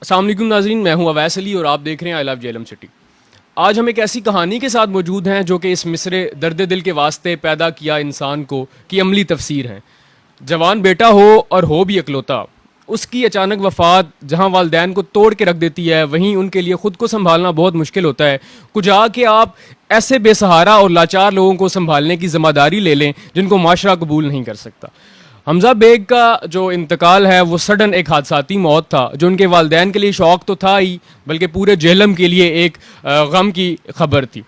السلام علیکم ناظرین، میں ہوں اویس علی اور آپ دیکھ رہے ہیں آئی لو جہلم سٹی۔ آج ہم ایک ایسی کہانی کے ساتھ موجود ہیں جو کہ اس مصرے درد دل کے واسطے پیدا کیا انسان کو کی عملی تفسیر ہے۔ جوان بیٹا ہو اور ہو بھی اکلوتا، اس کی اچانک وفات جہاں والدین کو توڑ کے رکھ دیتی ہے، وہیں ان کے لیے خود کو سنبھالنا بہت مشکل ہوتا ہے۔ کجا کہ آپ ایسے بے سہارا اور لاچار لوگوں کو سنبھالنے کی ذمہ داری لے لیں جن کو معاشرہ قبول نہیں کر سکتا۔ حمزہ بیگ کا جو انتقال ہے وہ سڈن ایک حادثاتی موت تھا، جو ان کے والدین کے لیے شوق تو تھا ہی بلکہ پورے جہلم کے لیے ایک غم کی خبر تھی۔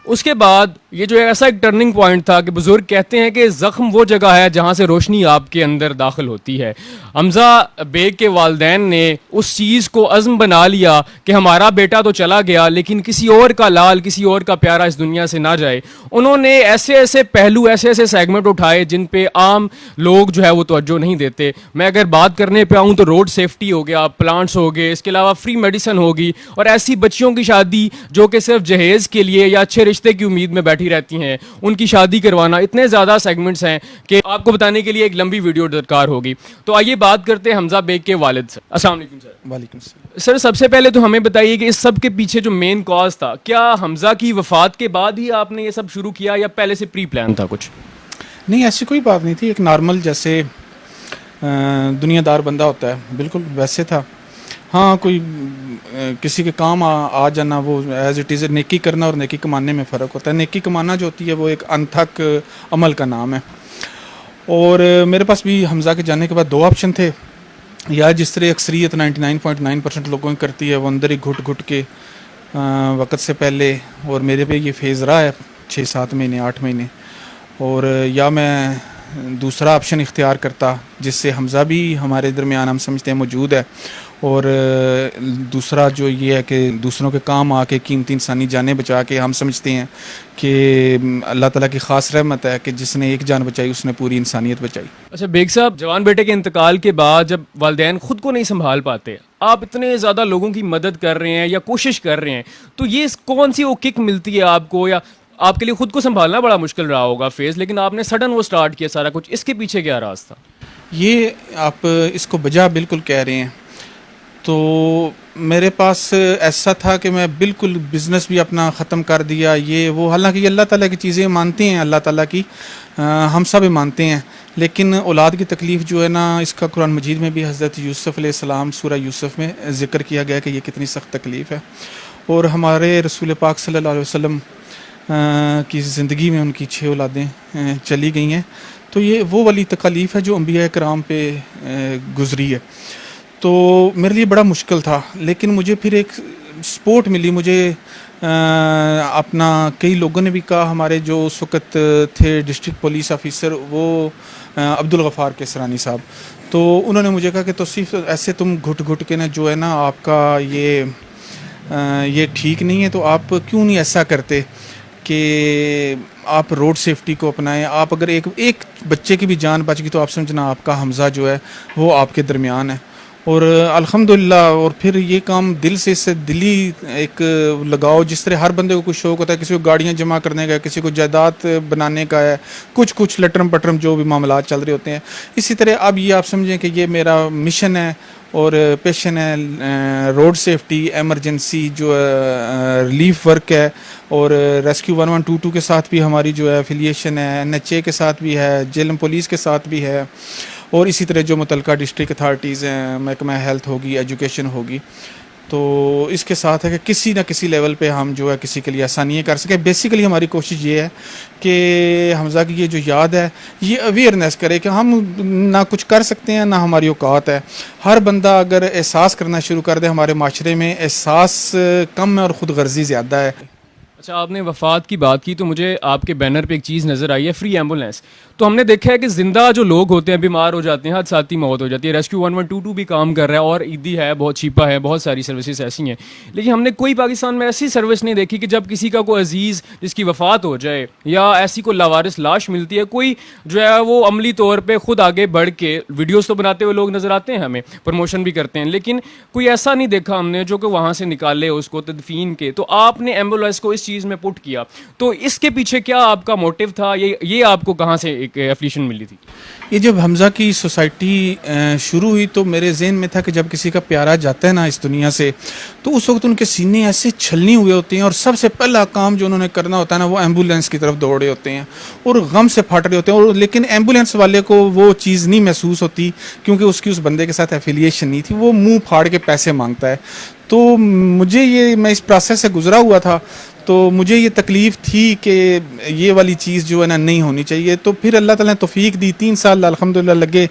اس کے بعد یہ جو ایسا ایک ٹرننگ پوائنٹ تھا کہ بزرگ کہتے ہیں کہ زخم وہ جگہ ہے جہاں سے روشنی آپ کے اندر داخل ہوتی ہے۔ حمزہ بیگ کے والدین نے اس چیز کو عزم بنا لیا کہ ہمارا بیٹا تو چلا گیا لیکن کسی اور کا لال، کسی اور کا پیارا اس دنیا سے نہ جائے۔ انہوں نے ایسے ایسے پہلو، ایسے ایسے سیگمنٹ اٹھائے جن پہ عام لوگ جو ہے وہ توجہ نہیں دیتے۔ میں اگر بات کرنے پہ آؤں تو روڈ سیفٹی ہو گیا، پلانٹس ہو گئے، اس کے علاوہ فری میڈیسن ہوگی، اور ایسی بچیوں کی شادی جو کہ صرف جہیز کے لیے یا اچھے رشتے کی امید میں بیٹھی رہتی ہیں، ان کی شادی کروانا، اتنے زیادہ سیگمنٹس ہیں کہ آپ کو بتانے کے لیے ایک لمبی ویڈیو درکار ہوگی۔ تو آئیے بات کرتے ہیں حمزہ بیگ کے والد سے۔ السلام علیکم سر۔ وعلیکم السلام۔ سر سب سے پہلے تو ہمیں بتائیے کہ اس سب کے پیچھے جو مین کاز تھا، کیا حمزہ کی وفات کے بعد ہی آپ نے یہ سب شروع کیا یا پہلے سے پری پلان تھا کچھ؟ نہیں، ایسی کوئی بات نہیں تھی، ایک نارمل جیسے دنیا دار بندہ ہوتا ہے بالکل ویسے تھا۔ ہاں، کوئی کسی کے کام آ جانا، وہ ایز اٹ از، نیکی کرنا اور نیکی کمانے میں فرق ہوتا ہے۔ نیکی کمانا جو ہوتی ہے وہ ایک انتھک عمل کا نام ہے، اور میرے پاس بھی حمزہ کے جانے کے بعد دو آپشن تھے۔ یا جس طرح اکثریت 99.9% لوگوں کی کرتی ہے، وہ اندر ہی گھٹ گھٹ کے وقت سے پہلے، اور میرے پہ یہ فیز رہا ہے 6-7 مہینے 8 مہینے، اور یا میں دوسرا آپشن اختیار کرتا جس سے حمزہ بھی ہمارے درمیان ہم سمجھتے ہیں موجود ہے، اور دوسرا جو یہ ہے کہ دوسروں کے کام آ کے قیمتی انسانی جانیں بچا کے، ہم سمجھتے ہیں کہ اللہ تعالیٰ کی خاص رحمت ہے کہ جس نے ایک جان بچائی اس نے پوری انسانیت بچائی۔ اچھا بیگ صاحب، جوان بیٹے کے انتقال کے بعد جب والدین خود کو نہیں سنبھال پاتے، آپ اتنے زیادہ لوگوں کی مدد کر رہے ہیں یا کوشش کر رہے ہیں، تو یہ کون سی وہ کک ملتی ہے آپ کو؟ یا آپ کے لیے خود کو سنبھالنا بڑا مشکل رہا ہوگا فیز، لیکن آپ نے سڈن وہ سٹارٹ کیا سارا کچھ، اس کے پیچھے کیا راز تھا؟ یہ آپ اس کو بجا بالکل کہہ رہے ہیں۔ تو میرے پاس ایسا تھا کہ میں بالکل بزنس بھی اپنا ختم کر دیا، یہ وہ، حالانکہ یہ اللہ تعالیٰ کی چیزیں مانتے ہیں، اللہ تعالیٰ کی ہم سب مانتے ہیں، لیکن اولاد کی تکلیف جو ہے نا، اس کا قرآن مجید میں بھی حضرت یوسف علیہ السلام سورہ یوسف میں ذکر کیا گیا کہ یہ کتنی سخت تکلیف ہے، اور ہمارے رسول پاک صلی اللہ علیہ وسلم کی زندگی میں ان کی 6 اولادیں چلی گئی ہیں، تو یہ وہ والی تکلیف ہے جو انبیاء کرام پہ گزری ہے۔ تو میرے لیے بڑا مشکل تھا، لیکن مجھے پھر ایک سپورٹ ملی، مجھے اپنا کئی لوگوں نے بھی کہا، ہمارے جو اس وقت تھے ڈسٹرکٹ پولیس آفیسر، وہ عبدالغفار کیسرانی صاحب، تو انہوں نے مجھے کہا کہ توصیف ایسے تم گھٹ گھٹ کے نا جو ہے نا آپ کا یہ ٹھیک نہیں ہے، تو آپ کیوں نہیں ایسا کرتے کہ آپ روڈ سیفٹی کو اپنائیں، آپ اگر ایک بچے کی بھی جان بچ گئی تو آپ سمجھنا آپ کا حمزہ جو ہے وہ آپ کے درمیان ہے۔ اور الحمدللہ، اور پھر یہ کام دل سے دلی ایک لگاؤ، جس طرح ہر بندے کو کچھ شوق ہوتا ہے، کسی کو گاڑیاں جمع کرنے کا ہے، کسی کو جائیداد بنانے کا ہے، کچھ لٹرم پٹرم جو بھی معاملات چل رہے ہوتے ہیں، اسی طرح اب یہ آپ سمجھیں کہ یہ میرا مشن ہے اور پیشن ہے، روڈ سیفٹی، ایمرجنسی جو ریلیف ورک ہے، اور ریسکیو 1122 کے ساتھ بھی ہماری جو ہے افیلیشن ہے، NHA کے ساتھ بھی ہے، جہلم پولیس کے ساتھ بھی ہے، اور اسی طرح جو متعلقہ ڈسٹرکٹ اتھارٹیز ہیں، محکمہ ہیلتھ ہوگی، ایجوکیشن ہوگی، تو اس کے ساتھ ہے کہ کسی نہ کسی لیول پہ ہم جو ہے کسی کے لیے آسانیاں کر سکیں۔ بیسیکلی ہماری کوشش یہ ہے کہ حمزہ کی یہ جو یاد ہے یہ اویئرنیس کرے کہ ہم نہ کچھ کر سکتے ہیں، نہ ہماری اوقات ہے۔ ہر بندہ اگر احساس کرنا شروع کر دے، ہمارے معاشرے میں احساس کم ہے اور خود غرضی زیادہ ہے۔ اچھا، آپ نے وفات کی بات کی تو مجھے آپ کے بینر پہ ایک چیز نظر آئی ہے، فری ایمبولینس۔ تو ہم نے دیکھا ہے کہ زندہ جو لوگ ہوتے ہیں بیمار ہو جاتے ہیں، حادثاتی موت ہو جاتی ہے، ریسکیو 1122 بھی کام کر رہا ہے، اور عیدی ہے، بہت چھیپا ہے، بہت ساری سروسز ایسی ہیں، لیکن ہم نے کوئی پاکستان میں ایسی سروس نہیں دیکھی کہ جب کسی کا کوئی عزیز جس کی وفات ہو جائے یا ایسی کوئی لاوارث لاش ملتی ہے، کوئی جو ہے وہ عملی طور پہ خود آگے بڑھ کے ویڈیوز تو بناتے ہوئے لوگ نظر آتے ہیں، ہمیں پروموشن بھی کرتے ہیں، لیکن کوئی ایسا نہیں دیکھا ہم نے جو کہ وہاں سے نکالے اس کو تدفین کے۔ تو آپ نے ایمبولینس کو اس چیز میں پٹ کیا، تو اس کے پیچھے کیا آپ کا موٹیو تھا؟ یہ آپ کو کہاں سے ایک ایفلیشن ملی تھی؟ یہ جب حمزہ کی سوسائٹی شروع ہوئی تو میرے ذہن میں تھا کہ جب کسی کا پیارا جاتا ہے نا اس دنیا سے تو اس وقت ان کے سینے ایسے چھلنی ہوئے ہوتے ہیں اور سب سے پہلا کام جو انہوں نے کرنا ہوتا ہے نا وہ ایمبولینس کی طرف دوڑے ہوتے ہیں اور غم سے پھٹ رہے ہوتے ہیں. اور لیکن ایمبولینس والے کو وہ چیز نہیں محسوس ہوتی کیونکہ اس کی اس بندے کے ساتھ ایفیلیشن نہیں تھی, وہ منہ پھاڑ کے پیسے مانگتا ہے. تو مجھے میں اس پروسیس سے گزرا ہوا تھا تو مجھے یہ تکلیف تھی کہ یہ والی چیز جو ہے نا نہیں ہونی چاہیے. تو پھر اللہ تعالیٰ نے توفیق دی, 3 سال الحمدللہ لگے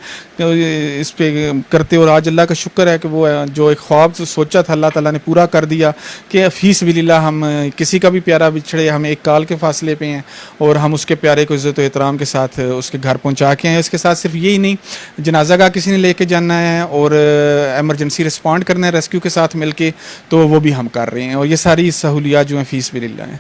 اس پہ کرتے, اور آج اللہ کا شکر ہے کہ وہ جو ایک خواب سوچا تھا اللہ تعالیٰ نے پورا کر دیا کہ فی سبیل اللہ ہم کسی کا بھی پیارا بچھڑے, ہم ایک کال کے فاصلے پہ ہیں اور ہم اس کے پیارے کو عزت و احترام کے ساتھ اس کے گھر پہنچا کے ہیں. اس کے ساتھ صرف یہی نہیں, جنازہ کا کسی نے لے کے جانا ہے اور ایمرجنسی رسپونڈ کرنا ہے ریسکیو کے ساتھ مل کے, تو وہ بھی ہم کر رہے ہیں. اور یہ ساری سہولیات جو ہیں فی سبیل اللہ ہیں.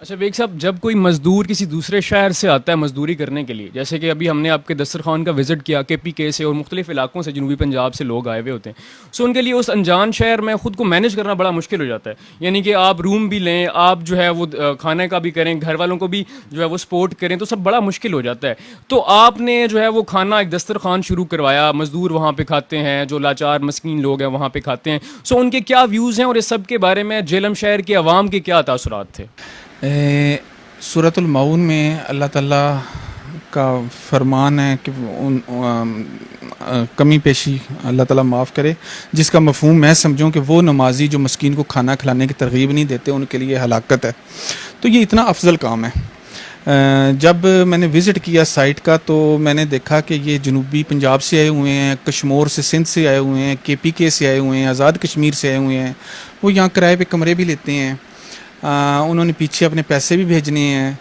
اچھا بیگ صاحب, جب کوئی مزدور کسی دوسرے شہر سے آتا ہے مزدوری کرنے کے لیے, جیسے کہ ابھی ہم نے آپ کے دسترخوان کا وزٹ کیا KPK سے اور مختلف علاقوں سے, جنوبی پنجاب سے لوگ آئے ہوئے ہوتے ہیں, سو ان کے لیے اس انجان شہر میں خود کو مینیج کرنا بڑا مشکل ہو جاتا ہے. یعنی کہ آپ روم بھی لیں, آپ جو ہے وہ کھانے کا بھی کریں, گھر والوں کو بھی جو ہے وہ سپورٹ کریں, تو سب بڑا مشکل ہو جاتا ہے. تو آپ نے جو ہے وہ کھانا ایک دسترخوان شروع کروایا, مزدور وہاں پہ کھاتے ہیں, جو لاچار مسکین لوگ ہیں وہاں پہ کھاتے ہیں, سو ان کے کیا ویوز ہیں اور اس سب کے بارے میں جہلم شہر کے عوام کے کیا تاثرات تھے؟ سورۃ المعون میں اللہ تعالیٰ کا فرمان ہے کہ کمی پیشی اللہ تعالیٰ معاف کرے, جس کا مفہوم میں سمجھوں کہ وہ نمازی جو مسکین کو کھانا کھلانے کی ترغیب نہیں دیتے ان کے لیے ہلاکت ہے. تو یہ اتنا افضل کام ہے. جب میں نے وزٹ کیا سائٹ کا تو میں نے دیکھا کہ یہ جنوبی پنجاب سے آئے ہوئے ہیں, کشمور سے, سندھ سے آئے ہوئے ہیں, KPK سے آئے ہوئے ہیں, آزاد کشمیر سے آئے ہوئے ہیں. وہ یہاں کرائے پہ کمرے بھی لیتے ہیں, انہوں نے پیچھے اپنے پیسے بھی بھیجنے ہیں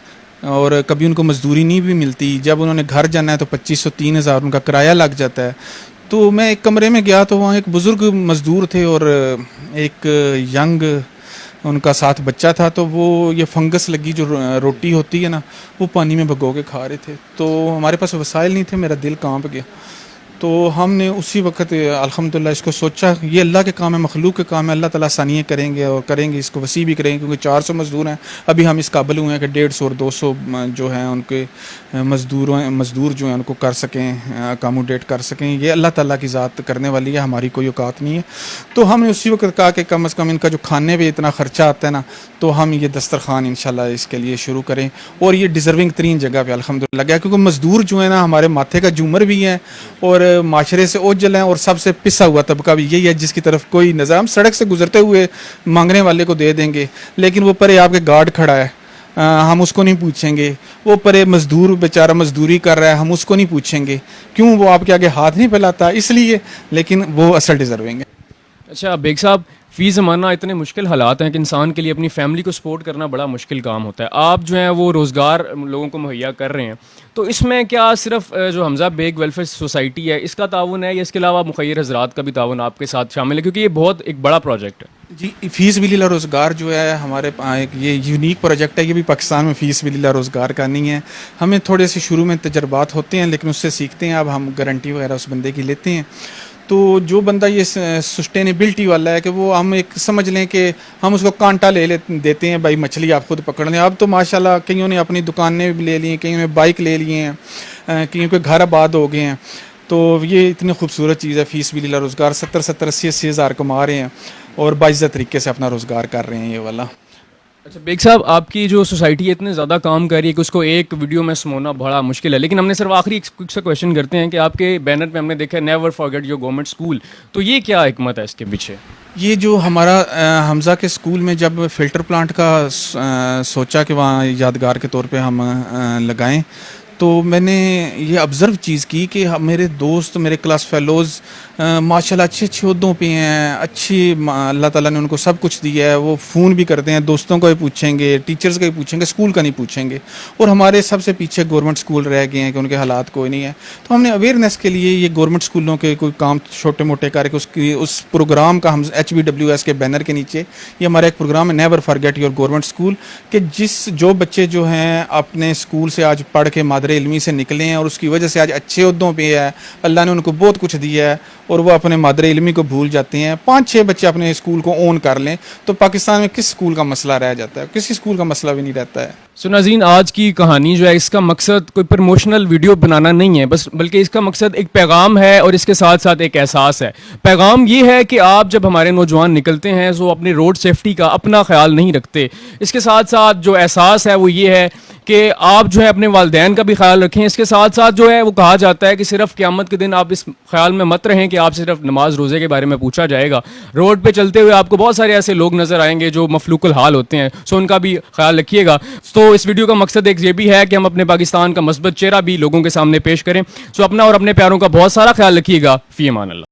اور کبھی ان کو مزدوری نہیں بھی ملتی. جب انہوں نے گھر جانا ہے تو 2500-3000 ان کا کرایہ لگ جاتا ہے. تو میں ایک کمرے میں گیا تو وہاں ایک بزرگ مزدور تھے اور ایک ینگ ان کا ساتھ بچہ تھا. تو وہ یہ فنگس لگی جو روٹی ہوتی ہے نا وہ پانی میں بھگو کے کھا رہے تھے. تو ہمارے پاس وسائل نہیں تھے, میرا دل کانپ گیا. تو ہم نے اسی وقت الحمدللہ اس کو سوچا یہ اللہ کے کام ہے, مخلوق کے کام ہے, اللہ تعالیٰ آسانیاں کریں گے اور کریں گے, اس کو وسیع بھی کریں گے, کیونکہ 400 مزدور ہیں. ابھی ہم اس قابل ہوئے ہیں کہ 150 اور 200 جو ہیں ان کے مزدور جو ہیں ان کو کر سکیں, اکاموڈیٹ کر سکیں. یہ اللہ تعالیٰ کی ذات کرنے والی ہے, ہماری کوئی اوقات نہیں ہے. تو ہم نے اسی وقت کہا کہ کم از کم ان کا جو کھانے پہ اتنا خرچہ آتا ہے نا, تو ہم یہ دسترخوان انشاءاللہ اس کے لیے شروع کریں. اور یہ ڈیزرونگ ترین جگہ پہ الحمدللہ گیا, کیونکہ مزدور جو ہے نا ہمارے ماتھے کا جومر بھی ہیں اور معاشرے سے اوجھل ہیں, اور سب سے پسا ہوا طبقہ بھی یہی ہے جس کی طرف کوئی نظر, ہم سڑک سے گزرتے ہوئے مانگنے والے کو دے دیں گے, لیکن وہ پرے آپ کے گارڈ کھڑا ہے ہم اس کو نہیں پوچھیں گے. وہ پرے مزدور بیچارہ مزدوری کر رہا ہے, ہم اس کو نہیں پوچھیں گے. کیوں؟ وہ آپ کے آگے ہاتھ نہیں پھیلاتا اس لیے, لیکن وہ اصل ڈیزرونگ ہے. اچھا بیگ صاحب, فی زمانہ اتنے مشکل حالات ہیں کہ انسان کے لیے اپنی فیملی کو سپورٹ کرنا بڑا مشکل کام ہوتا ہے. آپ جو ہیں وہ روزگار لوگوں کو مہیا کر رہے ہیں, تو اس میں کیا صرف جو حمزہ بیگ ویلفیئر سوسائٹی ہے اس کا تعاون ہے یا اس کے علاوہ مخیر حضرات کا بھی تعاون آپ کے ساتھ شامل ہے, کیونکہ یہ بہت ایک بڑا پروجیکٹ ہے؟ جی, فی سبیل اللہ روزگار جو ہے ہمارے ایک یہ یونیک پروجیکٹ ہے, یہ بھی پاکستان میں فی سبیل اللہ روزگار کا نہیں ہے. ہمیں تھوڑے سے شروع میں تجربات ہوتے ہیں لیکن اس سے سیکھتے ہیں, اب ہم گارنٹی وغیرہ اس بندے کی لیتے ہیں. تو جو بندہ یہ سسٹینیبلٹی والا ہے کہ وہ ہم ایک سمجھ لیں کہ ہم اس کو کانٹا دیتے ہیں, بھائی مچھلی آپ خود پکڑ لیں. اب تو ماشاءاللہ کئیوں نے اپنی دکانیں بھی لے لی ہیں, کئیوں نے بائک لے لیے ہیں, کئیوں کے گھر آباد ہو گئے ہیں. تو یہ اتنی خوبصورت چیز ہے فی سبیل اللہ روزگار. 70-80 ہزار کما رہے ہیں اور باعزت طریقے سے اپنا روزگار کر رہے ہیں یہ والا. اچھا بیگ صاحب, آپ کی جو سوسائٹی اتنے زیادہ کام کر رہی ہے کہ اس کو ایک ویڈیو میں سمونا بڑا مشکل ہے, لیکن ہم نے صرف آخری ایک سا کویشچن کرتے ہیں کہ آپ کے بینر پہ ہم نے دیکھا never forget your government school, تو یہ کیا حکمت ہے اس کے پیچھے؟ یہ جو ہمارا حمزہ کے اسکول میں جب فلٹر پلانٹ کا سوچا کہ وہاں یادگار کے طور پہ ہم لگائیں, تو میں نے یہ آبزرو چیز کی کہ میرے دوست, میرے کلاس فیلوز ماشاءاللہ اچھے عہدوں پہ ہیں, اچھی اللہ تعالیٰ نے ان کو سب کچھ دیا ہے. وہ فون بھی کرتے ہیں, دوستوں کو بھی پوچھیں گے, ٹیچرز کا بھی پوچھیں گے, اسکول کا نہیں پوچھیں گے. اور ہمارے سب سے پیچھے گورنمنٹ اسکول رہ گئے ہیں کہ ان کے حالات کوئی نہیں ہے. تو ہم نے اویئرنیس کے لیے یہ گورنمنٹ اسکولوں کے کوئی کام چھوٹے موٹے کر کے اس پروگرام کا ہم HBWS کے بینر کے نیچے یہ ہمارا ایک پروگرام ہے never forget your government school, کہ جو بچے جو ہیں اپنے اسکول سے آج پڑھ کے مادر علمی سے نکلے ہیں اور اس کی وجہ سے آج اچھے عہدوں پہ ہے, اللہ نے ان کو بہت کچھ دیا ہے, اور وہ اپنے مادر علمی کو بھول جاتے ہیں. 5-6 بچے اپنے اسکول کو اون کر لیں تو پاکستان میں کس اسکول کا مسئلہ رہ جاتا ہے؟ کسی اسکول کا مسئلہ بھی نہیں رہتا ہے. سو ناظرین، آج کی کہانی جو ہے اس کا مقصد کوئی پروموشنل ویڈیو بنانا نہیں ہے بس، بلکہ اس کا مقصد ایک پیغام ہے اور اس کے ساتھ ساتھ ایک احساس ہے. پیغام یہ ہے کہ آپ جب ہمارے نوجوان نکلتے ہیں تو اپنے روڈ سیفٹی کا اپنا خیال نہیں رکھتے. اس کے ساتھ ساتھ جو احساس ہے وہ یہ ہے کہ آپ جو ہے اپنے والدین کا بھی خیال رکھیں. اس کے ساتھ ساتھ جو ہے وہ کہا جاتا ہے کہ صرف قیامت کے دن آپ اس خیال میں مت رہیں کہ آپ صرف نماز روزے کے بارے میں پوچھا جائے گا. روڈ پہ چلتے ہوئے آپ کو بہت سارے ایسے لوگ نظر آئیں گے جو مفلوق الحال ہوتے ہیں، سو ان کا بھی خیال رکھیے گا. تو اس ویڈیو کا مقصد ایک یہ بھی ہے کہ ہم اپنے پاکستان کا مثبت چہرہ بھی لوگوں کے سامنے پیش کریں. سو اپنا اور اپنے پیاروں کا بہت سارا خیال رکھیے گا. فی امان اللہ.